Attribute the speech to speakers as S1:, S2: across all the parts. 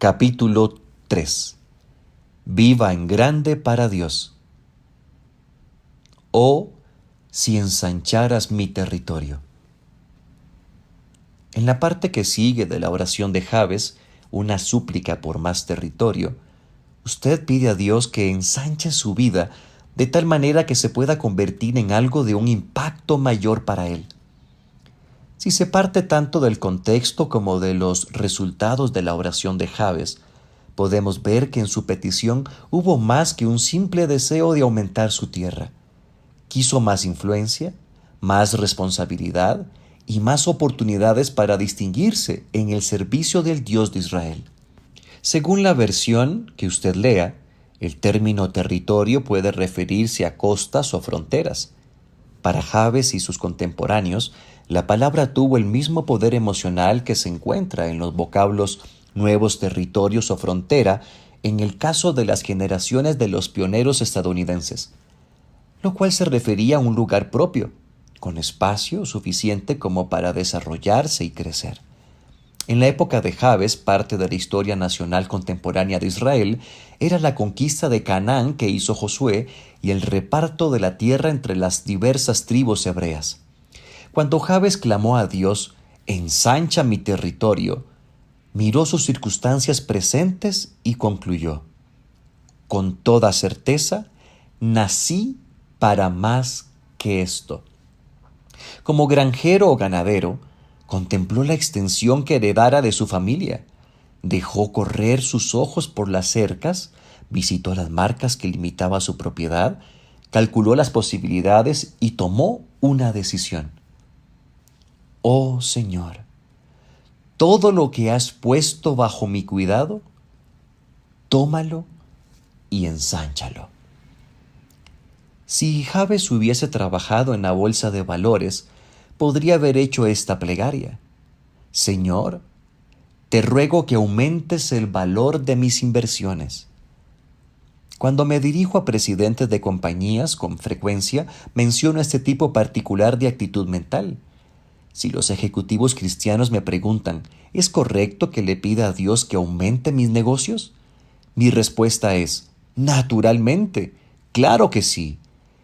S1: Capítulo 3. Viva en grande para Dios. Oh, si ensancharas mi territorio. En la parte que sigue de la oración de Jabes, una súplica por más territorio, usted pide a Dios que ensanche su vida de tal manera que se pueda convertir en algo de un impacto mayor para él. Si se parte tanto del contexto como de los resultados de la oración de Jabes, podemos ver que en su petición hubo más que un simple deseo de aumentar su tierra. Quiso más influencia, más responsabilidad y más oportunidades para distinguirse en el servicio del Dios de Israel. Según la versión que usted lea, el término territorio puede referirse a costas o fronteras. Para Jabes y sus contemporáneos, la palabra tuvo el mismo poder emocional que se encuentra en los vocablos nuevos territorios o frontera en el caso de las generaciones de los pioneros estadounidenses, lo cual se refería a un lugar propio, con espacio suficiente como para desarrollarse y crecer. En la época de Jabes, parte de la historia nacional contemporánea de Israel era la conquista de Canaán que hizo Josué y el reparto de la tierra entre las diversas tribus hebreas. Cuando Jabes clamó a Dios, «Ensancha mi territorio», miró sus circunstancias presentes y concluyó, «Con toda certeza, nací para más que esto». Como granjero o ganadero, contempló la extensión que heredara de su familia. Dejó correr sus ojos por las cercas, visitó las marcas que limitaban su propiedad, calculó las posibilidades y tomó una decisión. Oh Señor, todo lo que has puesto bajo mi cuidado, tómalo y ensánchalo. Si Jabes hubiese trabajado en la bolsa de valores, podría haber hecho esta plegaria. Señor, te ruego que aumentes el valor de mis inversiones. Cuando me dirijo a presidentes de compañías, con frecuencia menciono este tipo particular de actitud mental. Si los ejecutivos cristianos me preguntan, ¿es correcto que le pida a Dios que aumente mis negocios? Mi respuesta es, naturalmente, claro que sí.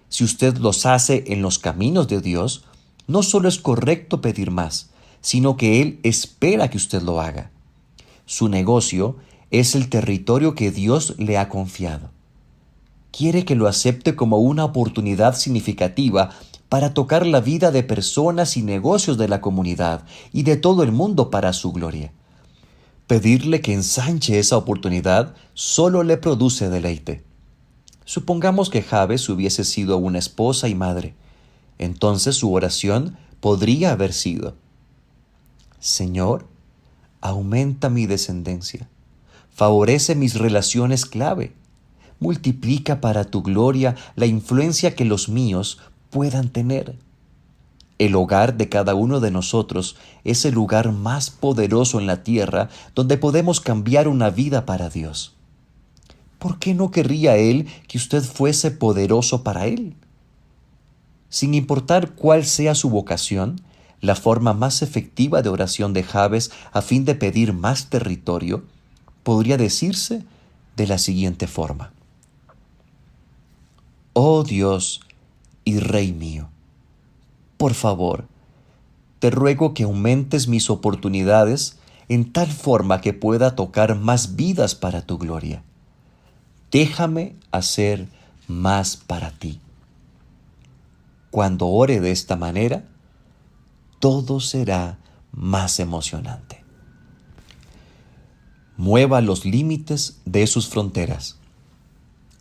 S1: Si usted los hace en los caminos de Dios, no solo es correcto pedir más, sino que Él espera que usted lo haga. Su negocio es el territorio que Dios le ha confiado. Quiere que lo acepte como una oportunidad significativa para tocar la vida de personas y negocios de la comunidad y de todo el mundo para su gloria. Pedirle que ensanche esa oportunidad solo le produce deleite. Supongamos que Jabes hubiese sido una esposa y madre. Entonces su oración podría haber sido: Señor, aumenta mi descendencia, favorece mis relaciones clave, multiplica para tu gloria la influencia que los míos puedan tener. El hogar de cada uno de nosotros es el lugar más poderoso en la tierra donde podemos cambiar una vida para Dios. ¿Por qué no querría Él que usted fuese poderoso para Él? Sin importar cuál sea su vocación, la forma más efectiva de oración de Jabes a fin de pedir más territorio podría decirse de la siguiente forma: Oh Dios y Rey mío, por favor, te ruego que aumentes mis oportunidades en tal forma que pueda tocar más vidas para tu gloria. Déjame hacer más para ti. Cuando ore de esta manera, todo será más emocionante. Mueva los límites de sus fronteras.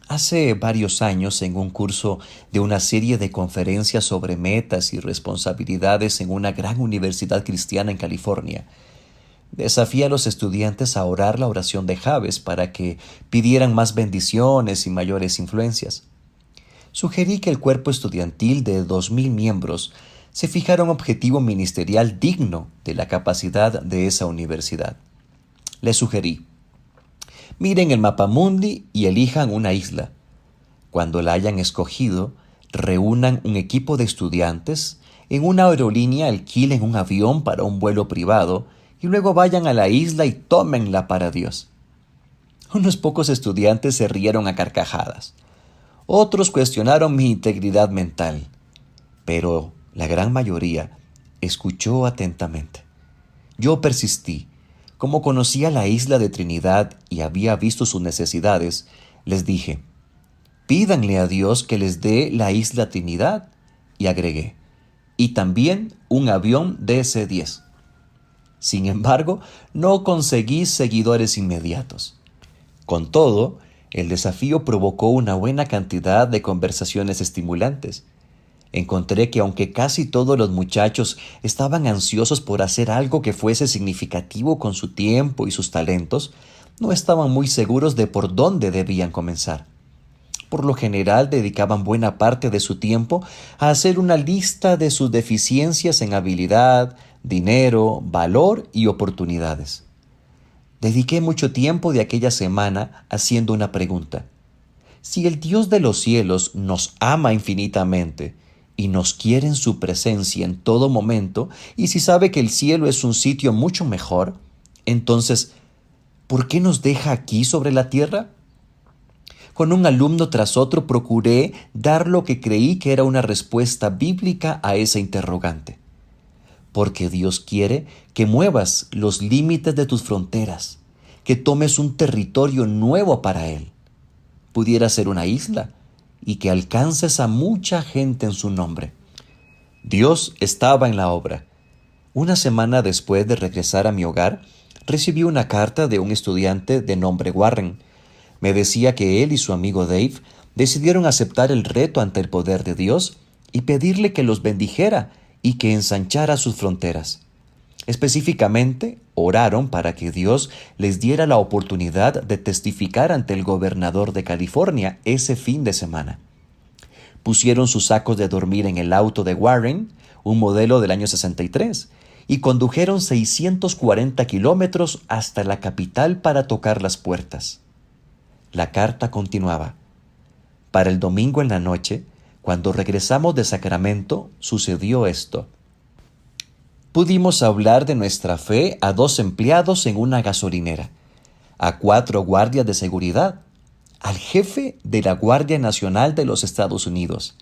S1: Hace varios años, en un curso de una serie de conferencias sobre metas y responsabilidades en una gran universidad cristiana en California, desafié a los estudiantes a orar la oración de Jabes para que pidieran más bendiciones y mayores influencias. Sugerí que el cuerpo estudiantil de 2,000 miembros se fijara un objetivo ministerial digno de la capacidad de esa universidad. Les sugerí: miren el mapamundi y elijan una isla. Cuando la hayan escogido, reúnan un equipo de estudiantes, en una aerolínea alquilen un avión para un vuelo privado y luego vayan a la isla y tómenla para Dios. Unos pocos estudiantes se rieron a carcajadas. Otros cuestionaron mi integridad mental, pero la gran mayoría escuchó atentamente. Yo persistí. Como conocía la isla de Trinidad y había visto sus necesidades, les dije, pídanle a Dios que les dé la isla Trinidad, y agregué, y también un avión DC-10. Sin embargo, no conseguí seguidores inmediatos. Con todo, el desafío provocó una buena cantidad de conversaciones estimulantes. Encontré que aunque casi todos los muchachos estaban ansiosos por hacer algo que fuese significativo con su tiempo y sus talentos, no estaban muy seguros de por dónde debían comenzar. Por lo general dedicaban buena parte de su tiempo a hacer una lista de sus deficiencias en habilidad, dinero, valor y oportunidades. Dediqué mucho tiempo de aquella semana haciendo una pregunta. Si el Dios de los cielos nos ama infinitamente y nos quiere en su presencia en todo momento, y si sabe que el cielo es un sitio mucho mejor, entonces, ¿por qué nos deja aquí sobre la tierra? Con un alumno tras otro procuré dar lo que creí que era una respuesta bíblica a esa interrogante. Porque Dios quiere que muevas los límites de tus fronteras, que tomes un territorio nuevo para Él. Pudiera ser una isla y que alcances a mucha gente en su nombre. Dios estaba en la obra. Una semana después de regresar a mi hogar, recibí una carta de un estudiante de nombre Warren. Me decía que él y su amigo Dave decidieron aceptar el reto ante el poder de Dios y pedirle que los bendijera y que ensanchara sus fronteras. Específicamente, oraron para que Dios les diera la oportunidad de testificar ante el gobernador de California ese fin de semana. Pusieron sus sacos de dormir en el auto de Warren, un modelo del año 63, y condujeron 640 kilómetros hasta la capital para tocar las puertas. La carta continuaba. Para el domingo en la noche, cuando regresamos de Sacramento, sucedió esto. Pudimos hablar de nuestra fe a 2 empleados en una gasolinera, a 4 guardias de seguridad, al jefe de la Guardia Nacional de los Estados Unidos,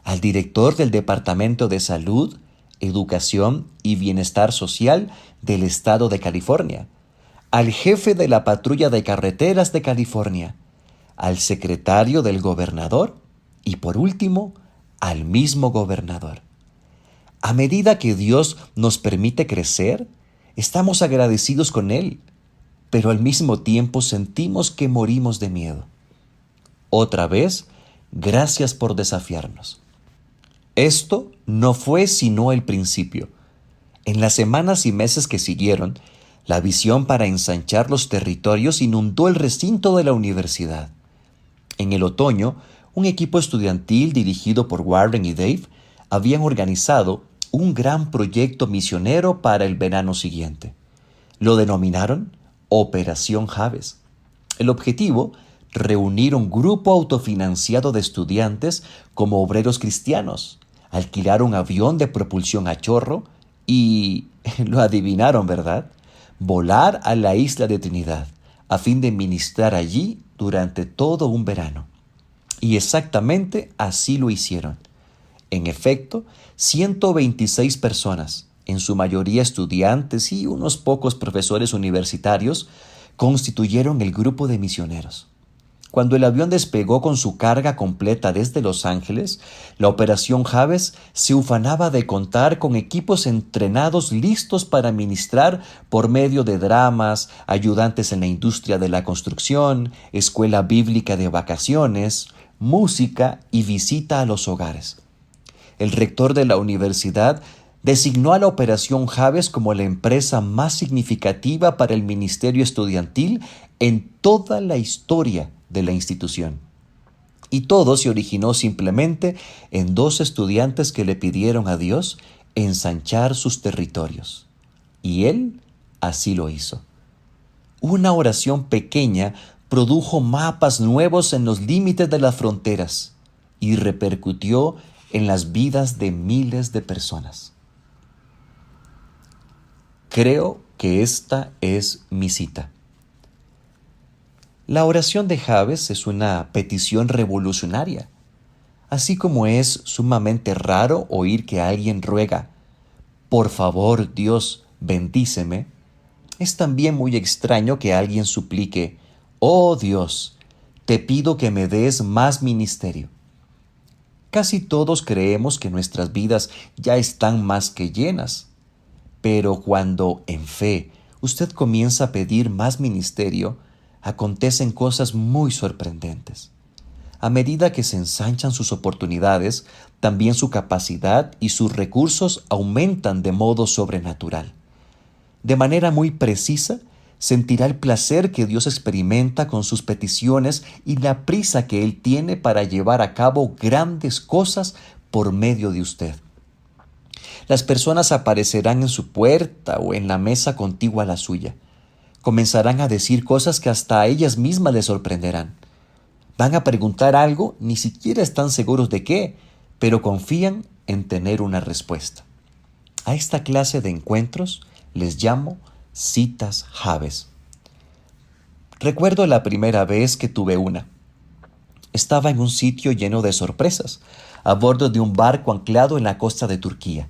S1: al director del Departamento de Salud, Educación y Bienestar Social del Estado de California, al jefe de la Patrulla de Carreteras de California, al secretario del gobernador y, por último, al mismo gobernador. A medida que Dios nos permite crecer, estamos agradecidos con Él, pero al mismo tiempo sentimos que morimos de miedo. Otra vez, gracias por desafiarnos. Esto no fue sino el principio. En las semanas y meses que siguieron, la visión para ensanchar los territorios inundó el recinto de la universidad. En el otoño, un equipo estudiantil dirigido por Warren y Dave habían organizado un gran proyecto misionero para el verano siguiente. Lo denominaron Operación Javes. El objetivo, reunir un grupo autofinanciado de estudiantes como obreros cristianos, alquilar un avión de propulsión a chorro y, lo adivinaron, ¿verdad?, volar a la isla de Trinidad a fin de ministrar allí durante todo un verano. Y exactamente así lo hicieron. En efecto, 126 personas, en su mayoría estudiantes y unos pocos profesores universitarios, constituyeron el grupo de misioneros. Cuando el avión despegó con su carga completa desde Los Ángeles, la Operación Javes se ufanaba de contar con equipos entrenados listos para ministrar por medio de dramas, ayudantes en la industria de la construcción, escuela bíblica de vacaciones, música y visita a los hogares. El rector de la universidad designó a la Operación Javes como la empresa más significativa para el ministerio estudiantil en toda la historia de la institución. Y todo se originó simplemente en 2 estudiantes que le pidieron a Dios ensanchar sus territorios. Y Él así lo hizo. Una oración pequeña produjo mapas nuevos en los límites de las fronteras y repercutió en las vidas de miles de personas. Creo que esta es mi cita. La oración de Jabes es una petición revolucionaria, así como es sumamente raro oír que alguien ruega, por favor, Dios, bendíceme. Es también muy extraño que alguien suplique, oh Dios, te pido que me des más ministerio. Casi todos creemos que nuestras vidas ya están más que llenas, pero cuando, en fe, usted comienza a pedir más ministerio, acontecen cosas muy sorprendentes. A medida que se ensanchan sus oportunidades, también su capacidad y sus recursos aumentan de modo sobrenatural. De manera muy precisa, sentirá el placer que Dios experimenta con sus peticiones y la prisa que Él tiene para llevar a cabo grandes cosas por medio de usted. Las personas aparecerán en su puerta o en la mesa contigua a la suya. Comenzarán a decir cosas que hasta a ellas mismas les sorprenderán. Van a preguntar algo, ni siquiera están seguros de qué, pero confían en tener una respuesta. A esta clase de encuentros les llamo citas Jabes. Recuerdo la primera vez que tuve una. Estaba en un sitio lleno de sorpresas, a bordo de un barco anclado en la costa de Turquía.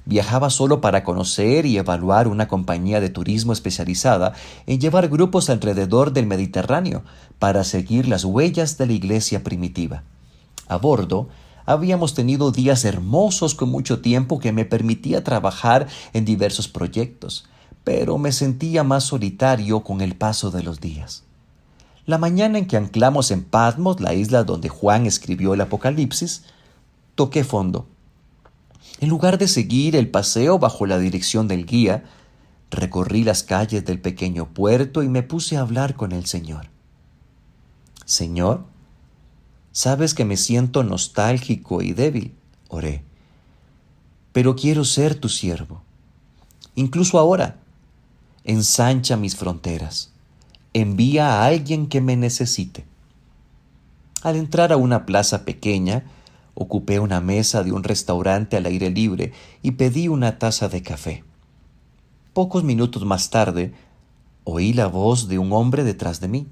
S1: Viajaba solo para conocer y evaluar una compañía de turismo especializada en llevar grupos alrededor del Mediterráneo para seguir las huellas de la iglesia primitiva. A bordo, habíamos tenido días hermosos con mucho tiempo que me permitía trabajar en diversos proyectos, pero me sentía más solitario con el paso de los días. La mañana en que anclamos en Patmos, la isla donde Juan escribió el Apocalipsis, toqué fondo. En lugar de seguir el paseo bajo la dirección del guía, recorrí las calles del pequeño puerto y me puse a hablar con el Señor. Señor, sabes que me siento nostálgico y débil, oré, pero quiero ser tu siervo. Incluso ahora, ensancha mis fronteras. Envía a alguien que me necesite. Al entrar a una plaza pequeña, ocupé una mesa de un restaurante al aire libre y pedí una taza de café. Pocos minutos más tarde, oí la voz de un hombre detrás de mí.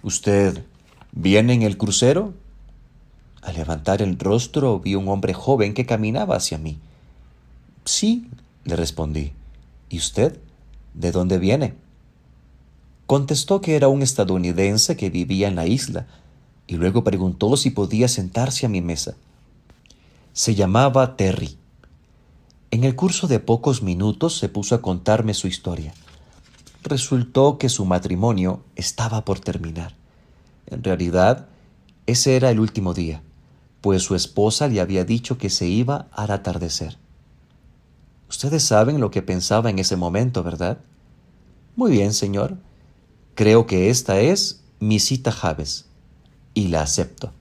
S1: ¿Usted viene en el crucero? Al levantar el rostro vi un hombre joven que caminaba hacia mí. Sí, le respondí. ¿Y usted? ¿De dónde viene? Contestó que era un estadounidense que vivía en la isla, y luego preguntó si podía sentarse a mi mesa. Se llamaba Terry. En el curso de pocos minutos se puso a contarme su historia. Resultó que su matrimonio estaba por terminar. En realidad, ese era el último día, pues su esposa le había dicho que se iba al atardecer. Ustedes saben lo que pensaba en ese momento, ¿verdad? Muy bien, señor. Creo que esta es mi cita Jabes, y la acepto.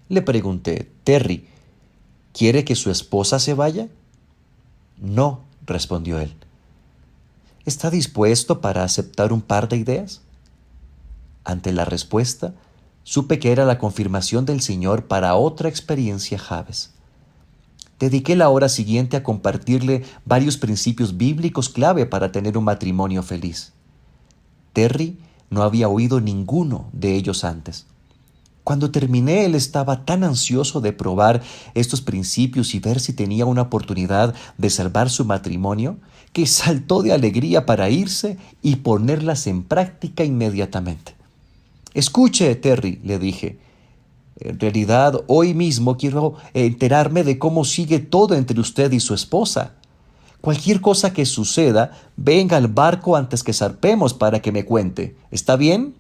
S1: Le pregunté, Terry, ¿quiere que su esposa se vaya? No, respondió él. ¿Está dispuesto para aceptar un par de ideas? Ante la respuesta, supe que era la confirmación del Señor para otra experiencia Jabes. Dediqué la hora siguiente a compartirle varios principios bíblicos clave para tener un matrimonio feliz. Terry no había oído ninguno de ellos antes. Cuando terminé, él estaba tan ansioso de probar estos principios y ver si tenía una oportunidad de salvar su matrimonio, que saltó de alegría para irse y ponerlas en práctica inmediatamente. Escuche, Terry, le dije. En realidad, hoy mismo quiero enterarme de cómo sigue todo entre usted y su esposa. Cualquier cosa que suceda, venga al barco antes que zarpemos para que me cuente. ¿Está bien?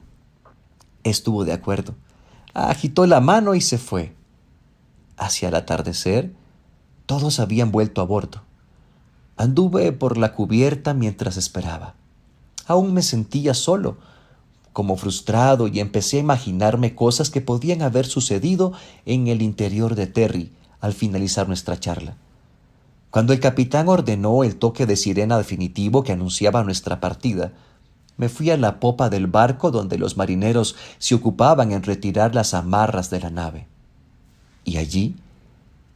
S1: Estuvo de acuerdo. Agitó la mano y se fue. Hacia el atardecer, todos habían vuelto a bordo. Anduve por la cubierta mientras esperaba. Aún me sentía solo, como frustrado, y empecé a imaginarme cosas que podían haber sucedido en el interior de Terry al finalizar nuestra charla. Cuando el capitán ordenó el toque de sirena definitivo que anunciaba nuestra partida, me fui a la popa del barco donde los marineros se ocupaban en retirar las amarras de la nave. Y allí,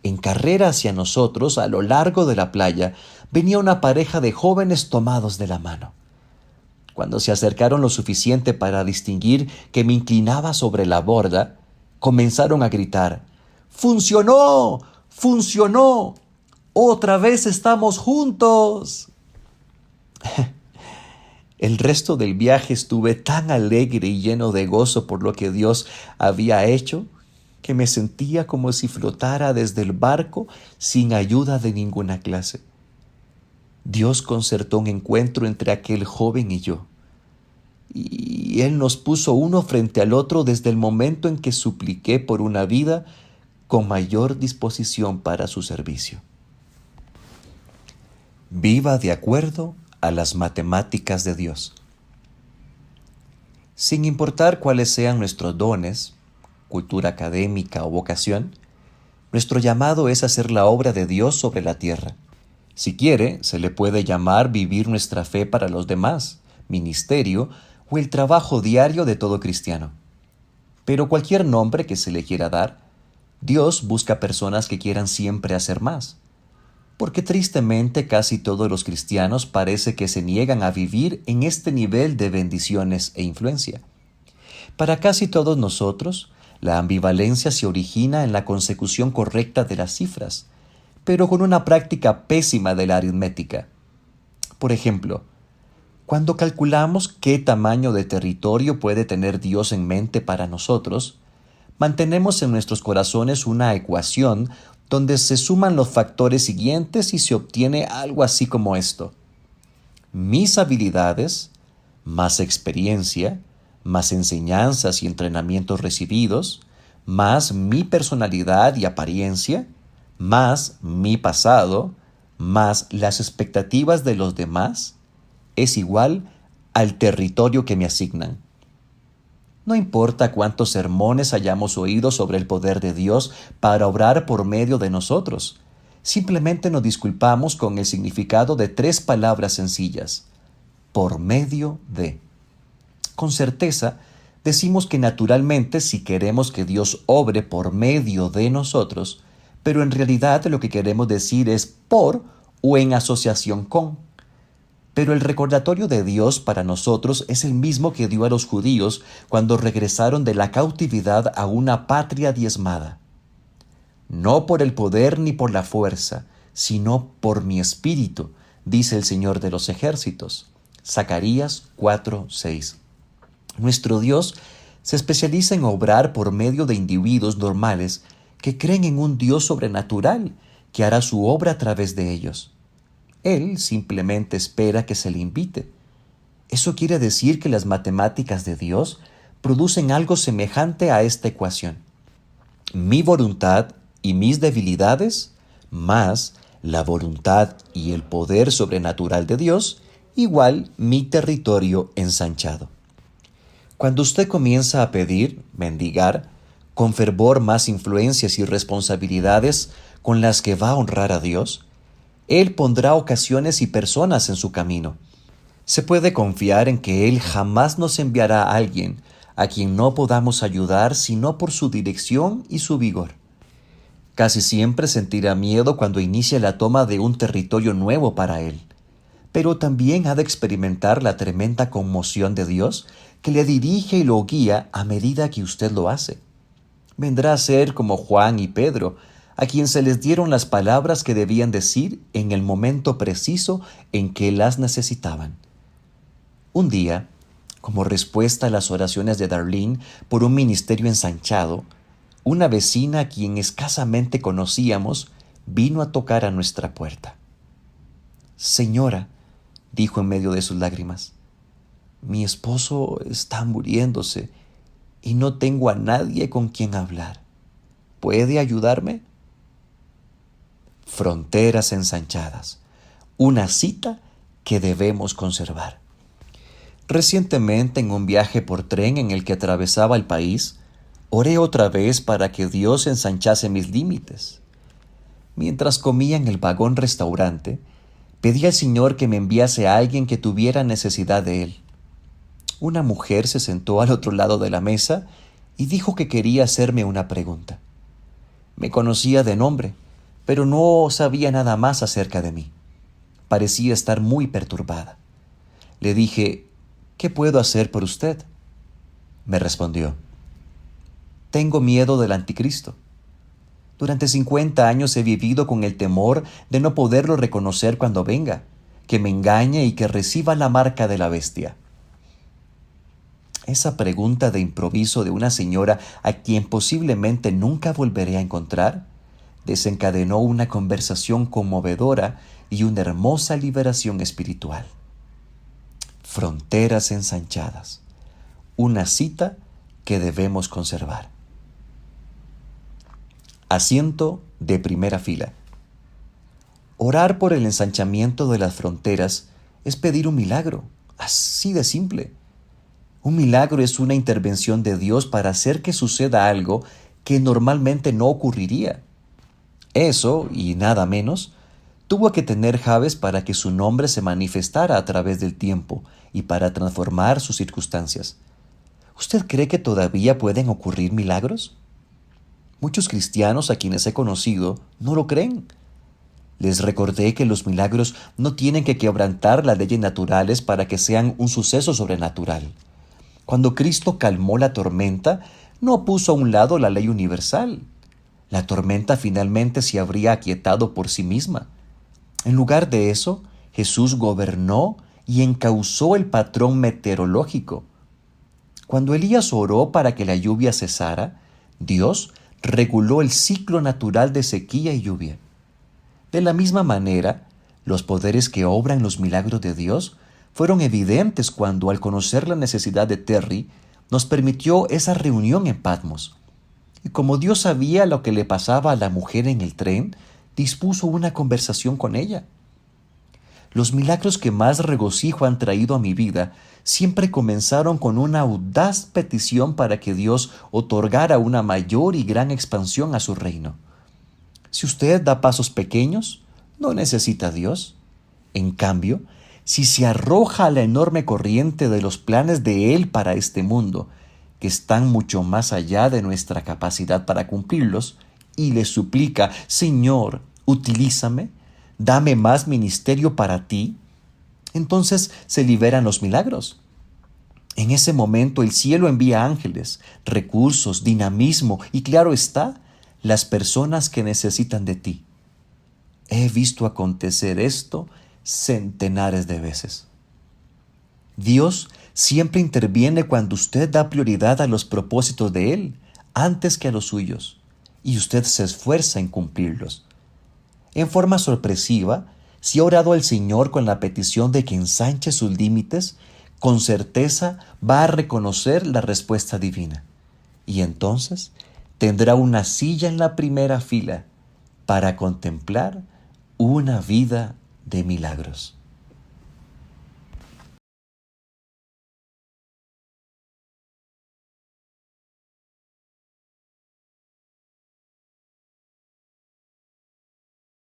S1: en carrera hacia nosotros, a lo largo de la playa, venía una pareja de jóvenes tomados de la mano. Cuando se acercaron lo suficiente para distinguir que me inclinaba sobre la borda, comenzaron a gritar: ¡Funcionó! ¡Funcionó! ¡Otra vez estamos juntos! El resto del viaje estuve tan alegre y lleno de gozo por lo que Dios había hecho, que me sentía como si flotara desde el barco sin ayuda de ninguna clase. Dios concertó un encuentro entre aquel joven y yo, y Él nos puso uno frente al otro desde el momento en que supliqué por una vida con mayor disposición para su servicio. Viva de acuerdo a las matemáticas de Dios. Sin importar cuáles sean nuestros dones, cultura académica o vocación, nuestro llamado es hacer la obra de Dios sobre la tierra. Si quiere, se le puede llamar vivir nuestra fe para los demás, ministerio o el trabajo diario de todo cristiano. Pero cualquier nombre que se le quiera dar, Dios busca personas que quieran siempre hacer más. Porque tristemente casi todos los cristianos parece que se niegan a vivir en este nivel de bendiciones e influencia. Para casi todos nosotros, la ambivalencia se origina en la consecución correcta de las cifras, pero con una práctica pésima de la aritmética. Por ejemplo, cuando calculamos qué tamaño de territorio puede tener Dios en mente para nosotros, mantenemos en nuestros corazones una ecuación donde se suman los factores siguientes y se obtiene algo así como esto: mis habilidades, más experiencia, más enseñanzas y entrenamientos recibidos, más mi personalidad y apariencia, más mi pasado, más las expectativas de los demás, es igual al territorio que me asignan. No importa cuántos sermones hayamos oído sobre el poder de Dios para obrar por medio de nosotros, simplemente nos disculpamos con el significado de 3 palabras sencillas: por medio de. Con certeza, decimos que naturalmente si queremos que Dios obre por medio de nosotros, pero en realidad lo que queremos decir es por o en asociación con. Pero el recordatorio de Dios para nosotros es el mismo que dio a los judíos cuando regresaron de la cautividad a una patria diezmada. No por el poder ni por la fuerza, sino por mi espíritu, dice el Señor de los ejércitos. Zacarías 4:6. Nuestro Dios se especializa en obrar por medio de individuos normales que creen en un Dios sobrenatural que hará su obra a través de ellos. Él simplemente espera que se le invite. Eso quiere decir que las matemáticas de Dios producen algo semejante a esta ecuación: mi voluntad y mis debilidades, más la voluntad y el poder sobrenatural de Dios, igual mi territorio ensanchado. Cuando usted comienza a pedir, mendigar, con fervor más influencias y responsabilidades con las que va a honrar a Dios, Él pondrá ocasiones y personas en su camino. Se puede confiar en que Él jamás nos enviará a alguien a quien no podamos ayudar sino por su dirección y su vigor. Casi siempre sentirá miedo cuando inicia la toma de un territorio nuevo para Él, pero también ha de experimentar la tremenda conmoción de Dios que le dirige y lo guía a medida que usted lo hace. Vendrá a ser como Juan y Pedro, a quien se les dieron las palabras que debían decir en el momento preciso en que las necesitaban. Un día, como respuesta a las oraciones de Darlene por un ministerio ensanchado, una vecina a quien escasamente conocíamos vino a tocar a nuestra puerta. «Señora», dijo en medio de sus lágrimas, «mi esposo está muriéndose y no tengo a nadie con quien hablar. ¿Puede ayudarme?» Fronteras ensanchadas, una cita que debemos conservar. Recientemente, en un viaje por tren en el que atravesaba el país, oré otra vez para que Dios ensanchase mis límites. Mientras comía en el vagón restaurante, pedí al Señor que me enviase a alguien que tuviera necesidad de Él. Una mujer se sentó al otro lado de la mesa y dijo que quería hacerme una pregunta. Me conocía de nombre, pero no sabía nada más acerca de mí. Parecía estar muy perturbada. Le dije, ¿qué puedo hacer por usted? Me respondió, tengo miedo del anticristo. Durante 50 años he vivido con el temor de no poderlo reconocer cuando venga, que me engañe y que reciba la marca de la bestia. Esa pregunta de improviso de una señora a quien posiblemente nunca volveré a encontrar desencadenó una conversación conmovedora y una hermosa liberación espiritual. Fronteras ensanchadas. Una cita que debemos conservar. Asiento de primera fila. Orar por el ensanchamiento de las fronteras es pedir un milagro, así de simple. Un milagro es una intervención de Dios para hacer que suceda algo que normalmente no ocurriría. Eso, y nada menos, tuvo que tener Jabes para que su nombre se manifestara a través del tiempo y para transformar sus circunstancias. ¿Usted cree que todavía pueden ocurrir milagros? Muchos cristianos a quienes he conocido no lo creen. Les recordé que los milagros no tienen que quebrantar las leyes naturales para que sean un suceso sobrenatural. Cuando Cristo calmó la tormenta, no puso a un lado la ley universal. La tormenta finalmente se habría aquietado por sí misma. En lugar de eso, Jesús gobernó y encauzó el patrón meteorológico. Cuando Elías oró para que la lluvia cesara, Dios reguló el ciclo natural de sequía y lluvia. De la misma manera, los poderes que obran los milagros de Dios fueron evidentes cuando, al conocer la necesidad de Terry, nos permitió esa reunión en Patmos. Y como Dios sabía lo que le pasaba a la mujer en el tren, dispuso una conversación con ella. Los milagros que más regocijo han traído a mi vida siempre comenzaron con una audaz petición para que Dios otorgara una mayor y gran expansión a su reino. Si usted da pasos pequeños, no necesita a Dios. En cambio, si se arroja a la enorme corriente de los planes de Él para este mundo, que están mucho más allá de nuestra capacidad para cumplirlos, y le suplica, Señor, utilízame, dame más ministerio para ti, entonces se liberan los milagros. En ese momento el cielo envía ángeles, recursos, dinamismo y, claro está, las personas que necesitan de ti. He visto acontecer esto centenares de veces. Dios siempre interviene cuando usted da prioridad a los propósitos de Él antes que a los suyos, y usted se esfuerza en cumplirlos. En forma sorpresiva, si ha orado al Señor con la petición de que ensanche sus límites, con certeza va a reconocer la respuesta divina. Y entonces tendrá una silla en la primera fila para contemplar una vida de milagros.